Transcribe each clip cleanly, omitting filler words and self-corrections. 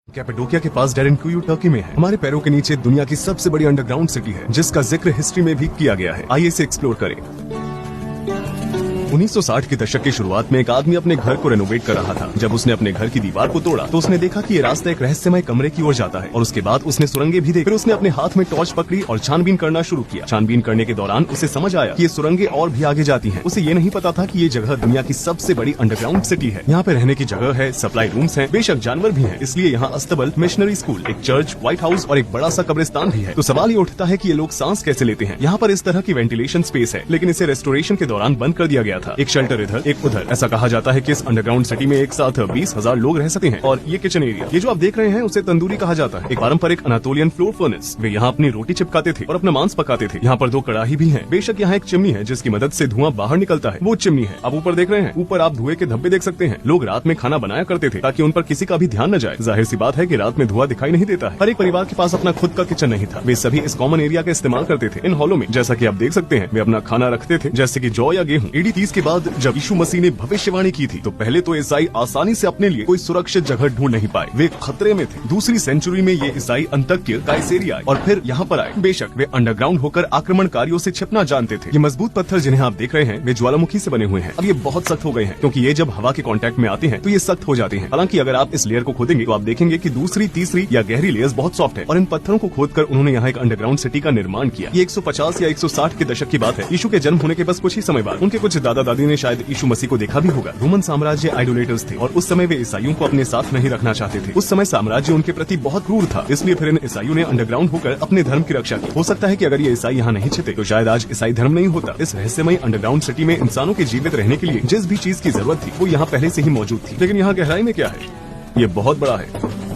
कैपेडोकिया के पास डेरेनकुयू टर्की में है। हमारे पैरों के नीचे दुनिया की सबसे बड़ी अंडरग्राउंड सिटी है, जिसका जिक्र हिस्ट्री में भी किया गया है। आइए इसे एक्सप्लोर करें। 1960 के दशक की शुरुआत में एक आदमी अपने घर को रेनोवेट कर रहा था। जब उसने अपने घर की दीवार को तोड़ा तो उसने देखा कि ये रास्ता एक रहस्यमय कमरे की ओर जाता है और उसके बाद उसने सुरंगें भी देखी। फिर उसने अपने हाथ में टॉर्च पकड़ी और छानबीन करना शुरू किया। छानबीन करने के दौरान उसे समझ आया कि ये सुरंगें और भी आगे जाती हैं। उसे ये नहीं पता था कि ये जगह दुनिया की सबसे बड़ी अंडरग्राउंड सिटी है। यहाँ पे रहने की जगह है, सप्लाई रूम्स हैं, बेशक जानवर भी हैं। इसलिए यहाँ अस्तबल, मिशनरी स्कूल, एक चर्च, व्हाइट हाउस और एक बड़ा सा कब्रिस्तान भी है। तो सवाल ये उठता है कि ये लोग सांस कैसे लेते हैं। यहाँ पर इस तरह की वेंटिलेशन स्पेस है, लेकिन इसे रेस्टोरेशन के दौरान बंद कर दिया गया था। एक शेल्टर इधर, एक उधर। ऐसा कहा जाता है कि इस अंडरग्राउंड सिटी में एक साथ 20,000 लोग रह सकते हैं। और ये किचन एरिया, ये जो आप देख रहे हैं, उसे तंदूरी कहा जाता है। एक पारंपरिक अनातोलियन फ्लोर फर्नेस। वे यहाँ अपनी रोटी चिपकाते थे और अपना मांस पकाते थे। यहाँ पर 2 कड़ाही भी हैं। बेशक यहाँ एक चिमनी है जिसकी मदद से धुआं बाहर निकलता है, वो चिमनी है। आप ऊपर देख रहे हैं, ऊपर आप धुएं के धब्बे देख सकते हैं। लोग रात में खाना बनाया करते थे ताकि उन पर किसी का भी ध्यान न जाए। जाहिर सी बात है कि रात में धुआं दिखाई नहीं देता है। हर एक परिवार के पास अपना खुद का किचन नहीं था। वे सभी इस कॉमन एरिया का इस्तेमाल करते थे। इन हॉलों में, जैसा कि आप देख सकते हैं, वे अपना खाना रखते थे, जैसे कि जौ या गेहूं। AD 30 के बाद जब यीशु मसीह ने भविष्यवाणी की थी तो पहले तो ईसाई आसानी से अपने लिए कोई सुरक्षित जगह ढूंढ नहीं पाए। वे खतरे में थे। दूसरी सेंचुरी में ये ईसाई अंतक्य काइसेरिया आए और फिर यहाँ पर आए। बेशक वे अंडरग्राउंड होकर आक्रमणकारियों से छिपना जानते थे। ये मजबूत पत्थर जिन्हें आप देख रहे हैं, वे ज्वालामुखी से बने हुए हैं। अब ये बहुत सख्त हो गए हैं क्योंकि ये जब हवा के कांटेक्ट में आते हैं तो ये सख्त हो जाते हैं। हालांकि अगर आप इस लेयर को खोदेंगे तो आप देखेंगे कि दूसरी, तीसरी या गहरी लेयर्स बहुत सॉफ्ट है। और इन पत्थरों को खोदकर उन्होंने यहाँ एक अंडरग्राउंड सिटी का निर्माण किया। ये 150 या 160 के दशक की बात है। यीशु के जन्म होने के बस कुछ ही समय बाद उनके कुछ दादा दादी ने शायद यीशु मसीह को देखा भी होगा। रोमन साम्राज्य आइडोलेटर्स थे और उस समय वे ईसाइयों को अपने साथ नहीं रखना चाहते थे। उस समय साम्राज्य उनके प्रति बहुत क्रूर था, इसलिए फिर इन ईसाइयों ने अंडरग्राउंड होकर अपने धर्म की रक्षा की। हो सकता है कि अगर ये ईसाई यहाँ नहीं छिपते तो शायद आज ईसाई धर्म नहीं होता। इस रहस्यमय अंडरग्राउंड सिटी में इंसानों के जीवित रहने के लिए जिस भी चीज की जरूरत थी वो यहाँ पहले से ही मौजूद थी। लेकिन यहाँ गहराई में क्या है? ये बहुत बड़ा है।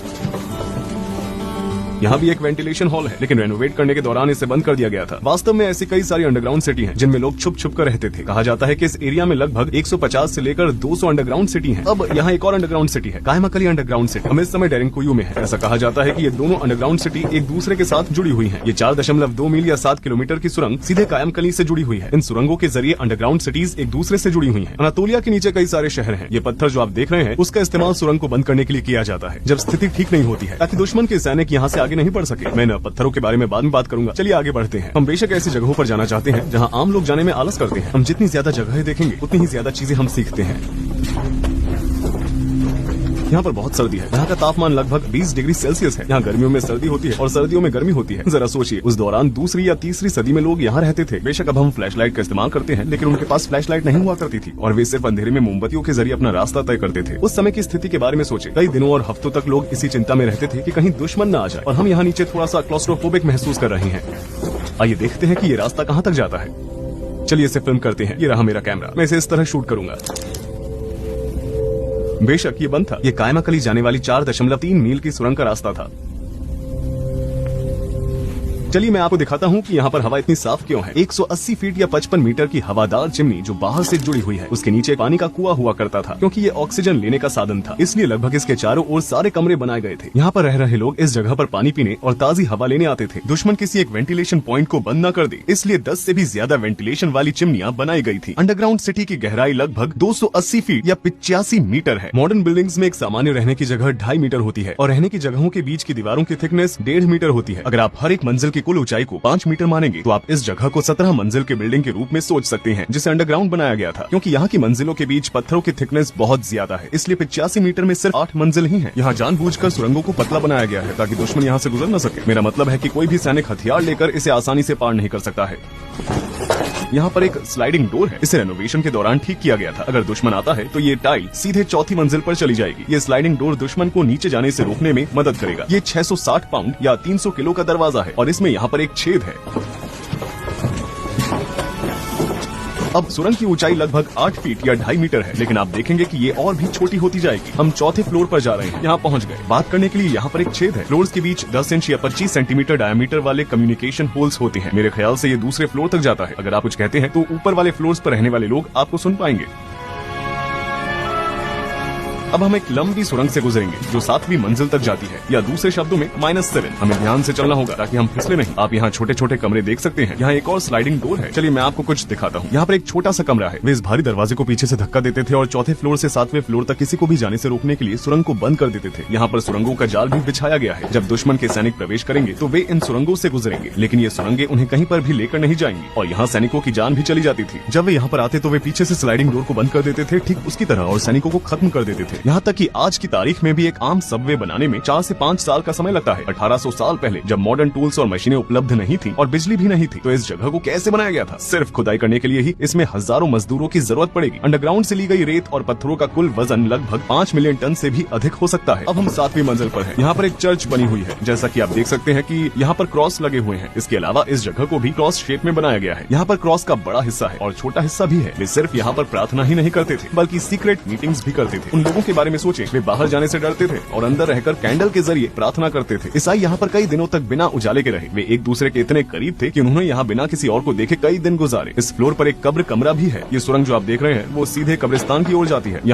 यहाँ भी एक वेंटिलेशन हॉल है, लेकिन रेनोवेट करने के दौरान इसे बंद कर दिया गया था। वास्तव में ऐसी कई सारी अंडरग्राउंड सिटी हैं जिनमें लोग छुप छुप कर रहते थे। कहा जाता है कि इस एरिया में लगभग 150 से लेकर 200 अंडरग्राउंड सिटी हैं। अब यहाँ एक और अंडरग्राउंड सिटी है, कायमाकली अंडरग्राउंड सिटी। हम इस समय डेरेनकुयू में है। ऐसा कहा जाता है कि ये दोनों अंडरग्राउंड सिटी एक दूसरे के साथ जुड़ी हुई है। ये 4.2 मील या 7 किलोमीटर की सुरंग सीधे कायमकली से जुड़ी हुई है। इन सुरंगों के जरिए अंडरग्राउंड सिटीज एक दूसरे से जुड़ी हुई है। अनातोलिया के नीचे कई सारे शहर हैं। ये पत्थर जो आप देख रहे हैं, उसका इस्तेमाल सुरंग को बंद करने के लिए किया जाता है जब स्थिति ठीक नहीं होती है, ताकि दुश्मन के सैनिक यहाँ से आगे नहीं बढ़ सके। पत्थरों के बारे में बाद में बात करूंगा। चलिए आगे बढ़ते हैं। हम बेशक ऐसी जगहों पर जाना चाहते हैं जहां आम लोग जाने में आलस करते हैं। हम जितनी ज्यादा जगहें देखेंगे उतनी ही ज्यादा चीजें हम सीखते हैं। यहाँ पर बहुत सर्दी है। यहाँ का तापमान लगभग 20 डिग्री सेल्सियस है। यहाँ गर्मियों में सर्दी होती है और सर्दियों में गर्मी होती है। जरा सोचिए, उस दौरान दूसरी या तीसरी सदी में लोग यहाँ रहते थे। बेशक अब हम फ्लैशलाइट का इस्तेमाल करते हैं, लेकिन उनके पास फ्लैशलाइट नहीं हुआ करती थी और वे सिर्फ अंधेरे में मोमबत्तियों के जरिए अपना रास्ता तय करते थे। उस समय की स्थिति के बारे में सोचे। कई दिनों और हफ्तों तक लोग इसी चिंता में रहते थे कि कहीं दुश्मन न आ जाए। और हम यहाँ नीचे थोड़ा सा क्लॉस्ट्रोफोबिक महसूस कर रहे हैं। आइए देखते हैं कि ये रास्ता कहाँ तक जाता है। चलिए इसे फिल्म करते हैं। ये रहा मेरा कैमरा। मैं इसे इस तरह शूट करूंगा। बेशक ये बंद था। ये कायमाकली जाने वाली 4.3 मील की सुरंग का रास्ता था। चलिए मैं आपको दिखाता हूँ कि यहाँ पर हवा इतनी साफ क्यों है। 180 फीट या 55 मीटर की हवादार चिमनी जो बाहर से जुड़ी हुई है, उसके नीचे पानी का कुआं हुआ करता था। क्योंकि ये ऑक्सीजन लेने का साधन था, इसलिए लगभग इसके चारों ओर सारे कमरे बनाए गए थे। यहाँ पर रह रहे लोग इस जगह पर पानी पीने और ताजी हवा लेने आते थे। दुश्मन किसी एक वेंटिलेशन पॉइंट को बंद न कर दे, इसलिए 10 से भी ज्यादा वेंटिलेशन वाली चिमनियां बनाई गई थी। अंडरग्राउंड सिटी की गहराई लगभग 280 फीट या 85 मीटर है। मॉडर्न बिल्डिंग्स में एक सामान्य रहने की जगह 2.5 मीटर होती है और रहने की जगहों के बीच की दीवारों की थिकनेस 1.5 मीटर होती है। अगर आप हर एक मंजिल की कुल ऊंचाई को 5 मीटर मानेंगे तो आप इस जगह को 17 मंजिल के बिल्डिंग के रूप में सोच सकते हैं, जिसे अंडरग्राउंड बनाया गया था। क्योंकि यहाँ की मंजिलों के बीच पत्थरों की थिकनेस बहुत ज्यादा है, इसलिए 85 मीटर में सिर्फ 8 मंजिल ही हैं। यहाँ जानबूझकर सुरंगों को पतला बनाया गया है ताकि दुश्मन यहाँ से गुजर न सके। मेरा मतलब है कि कोई भी सैनिक हथियार लेकर इसे आसानी से पार नहीं कर सकता है। यहाँ पर एक स्लाइडिंग डोर है। इसे रेनोवेशन के दौरान ठीक किया गया था। अगर दुश्मन आता है तो ये टाइल सीधे 4थी मंजिल पर चली जाएगी। ये स्लाइडिंग डोर दुश्मन को नीचे जाने से रोकने में मदद करेगा। ये 660 पाउंड या 300 किलो का दरवाजा है और इसमें यहाँ पर एक छेद है। अब सुरंग की ऊंचाई लगभग 8 फीट या 2.5 मीटर है, लेकिन आप देखेंगे कि ये और भी छोटी होती जाएगी। हम 4थे फ्लोर पर जा रहे हैं। यहाँ पहुँच गए। बात करने के लिए यहाँ पर एक छेद है। फ्लोर्स के बीच 10 इंच या 25 सेंटीमीटर डायमीटर वाले कम्युनिकेशन होल्स होते हैं। मेरे ख्याल से ये दूसरे फ्लोर तक जाता है। अगर आप कुछ कहते हैं तो ऊपर वाले फ्लोर्स पर रहने वाले लोग आपको सुन पाएंगे। अब हम एक लंबी सुरंग से गुजरेंगे जो 7वीं मंजिल तक जाती है, या दूसरे शब्दों में -7। हमें ध्यान से चलना होगा ताकि हम फिसले नहीं। आप यहाँ छोटे छोटे कमरे देख सकते हैं। यहाँ एक और स्लाइडिंग डोर है। चलिए मैं आपको कुछ दिखाता हूँ। यहाँ पर एक छोटा सा कमरा है। वे इस भारी दरवाजे को पीछे से धक्का देते थे और चौथे फ्लोर से 7वें फ्लोर तक किसी को भी जाने से रोकने के लिए सुरंग को बंद कर देते थे। यहाँ पर सुरंगों का जाल भी बिछाया गया है। जब दुश्मन के सैनिक प्रवेश करेंगे तो वे इन सुरंगों से गुजरेंगे, लेकिन ये सुरंगें उन्हें कहीं पर भी लेकर नहीं जाएंगी और यहाँ सैनिकों की जान भी चली जाती थी। जब वे यहाँ पर आते तो वे पीछे से स्लाइडिंग डोर को बंद कर देते थे ठीक उसकी तरह और सैनिकों को खत्म कर देते थे। यहाँ तक कि आज की तारीख में भी एक आम सबवे बनाने में 4 से 5 साल का समय लगता है। 1800 साल पहले जब मॉडर्न टूल्स और मशीनें उपलब्ध नहीं थी और बिजली भी नहीं थी, तो इस जगह को कैसे बनाया गया था? सिर्फ खुदाई करने के लिए ही इसमें हजारों मजदूरों की जरूरत पड़ेगी। अंडरग्राउंड से ली गई रेत और पत्थरों का कुल वजन लगभग 5 मिलियन टन से भी अधिक हो सकता है। अब हम 7वीं मंजिल पर हैं। यहाँ पर एक चर्च बनी हुई है। जैसा कि आप देख सकते हैं कि यहाँ पर क्रॉस लगे हुए हैं। इसके अलावा इस जगह को भी क्रॉस शेप में बनाया गया है। यहाँ पर क्रॉस का बड़ा हिस्सा है और छोटा हिस्सा भी है। वे सिर्फ यहाँ पर प्रार्थना ही नहीं करते थे बल्कि सीक्रेट मीटिंग्स भी करते थे। उन लोगों के बारे में सोचें, वे बाहर जाने से डरते थे और अंदर रहकर कैंडल के जरिए प्रार्थना करते थे। ईसाई यहाँ पर कई दिनों तक बिना उजाले के रहे। वे एक दूसरे के इतने करीब थे कि उन्होंने यहाँ बिना किसी और को देखे कई दिन गुजारे। इस फ्लोर पर एक कब्र कमरा भी है। ये सुरंग जो आप देख रहे हैं वो सीधे कब्रिस्तान की ओर जाती है। यहाँ